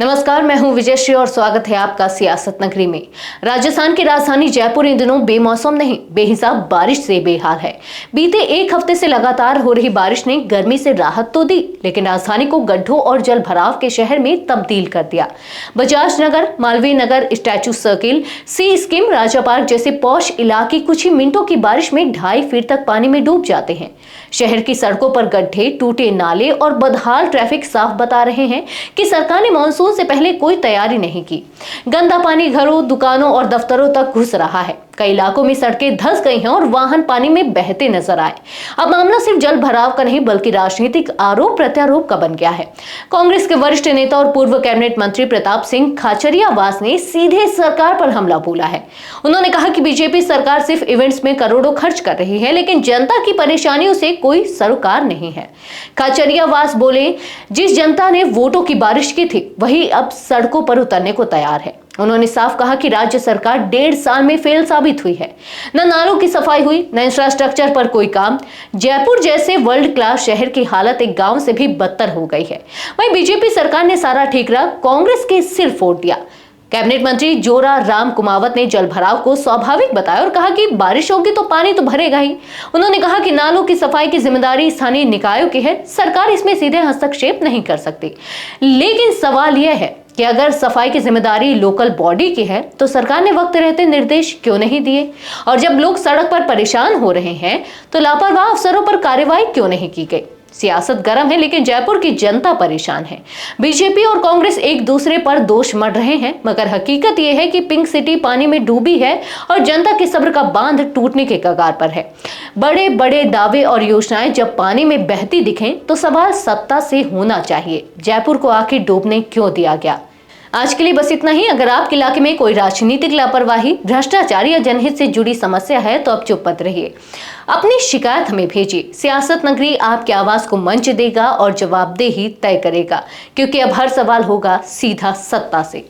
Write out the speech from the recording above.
नमस्कार, मैं हूं विजयश्री और स्वागत है आपका सियासत नगरी में। राजस्थान की राजधानी जयपुर इन दिनों बेमौसम नहीं बेहिसाब बारिश से बेहाल है। बीते एक हफ्ते से लगातार हो रही बारिश ने गर्मी से राहत तो दी, लेकिन राजधानी को गड्ढों और जल भराव के शहर में तब्दील कर दिया। बजाज नगर, मालवीय नगर, स्टैचू सर्किल, सी स्कीम, राजा पार्क जैसे पॉश इलाके कुछ ही मिनटों की बारिश में 2.5 फीट तक पानी में डूब जाते हैं। शहर की सड़कों पर गड्ढे, टूटे नाले और बदहाल ट्रैफिक साफ बता रहे हैं कि सरकार ने मानसून से पहले कोई तैयारी नहीं की। गंदा पानी घरों, दुकानों और दफ्तरों तक घुस रहा है। कई इलाकों में सड़कें धंस गई हैं और वाहन पानी में बहते नजर आए। अब मामला सिर्फ जल भराव का नहीं बल्कि राजनीतिक आरोप प्रत्यारोप का बन गया है। कांग्रेस के वरिष्ठ नेता और पूर्व कैबिनेट मंत्री प्रताप सिंह खाचरियावास ने सीधे सरकार पर हमला बोला है। उन्होंने कहा कि बीजेपी सरकार सिर्फ इवेंट्स में करोड़ों खर्च कर रही है, लेकिन जनता की परेशानियों से कोई सरोकार नहीं है। खाचरियावास बोले, जिस जनता ने वोटों की बारिश की थी वही अब सड़कों पर उतरने को तैयार है। उन्होंने साफ कहा कि राज्य सरकार 1.5 साल में फेल साबित हुई है। न नालों की सफाई हुई, न इंफ्रास्ट्रक्चर पर कोई काम। जयपुर जैसे वर्ल्ड क्लास शहर की हालत एक गांव से भी बदतर हो गई है। वहीं बीजेपी सरकार ने सारा ठीकरा कांग्रेस के सिर फोड़ दिया। कैबिनेट मंत्री जोरा राम कुमावत ने जल भराव को स्वाभाविक बताया और कहा कि बारिश होगी तो पानी तो भरेगा ही। उन्होंने कहा कि नालों की सफाई की जिम्मेदारी स्थानीय निकायों की है, सरकार इसमें सीधे हस्तक्षेप नहीं कर सकती। लेकिन सवाल यह है कि अगर सफाई की जिम्मेदारी लोकल बॉडी की है तो सरकार ने वक्त रहते निर्देश क्यों नहीं दिए, और जब लोग सड़क पर परेशान हो रहे हैं तो लापरवाह अफसरों पर कार्रवाई क्यों नहीं की गई। सियासत गर्म है लेकिन जयपुर की जनता परेशान है। बीजेपी और कांग्रेस एक दूसरे पर दोष मढ़ रहे हैं, मगर हकीकत यह है कि पिंक सिटी पानी में डूबी है और जनता के सब्र का बांध टूटने के कगार पर है। बड़े बड़े दावे और योजनाएं जब पानी में बहती दिखें तो सवाल सत्ता से होना चाहिए, जयपुर को आखिर डूबने क्यों दिया गया। आज के लिए बस इतना ही। अगर आपके इलाके में कोई राजनीतिक लापरवाही, भ्रष्टाचार या जनहित से जुड़ी समस्या है तो आप चुप मत रहिए, अपनी शिकायत हमें भेजिए। सियासत नगरी आपकी आवाज को मंच देगा और जवाबदेही तय करेगा, क्योंकि अब हर सवाल होगा सीधा सत्ता से।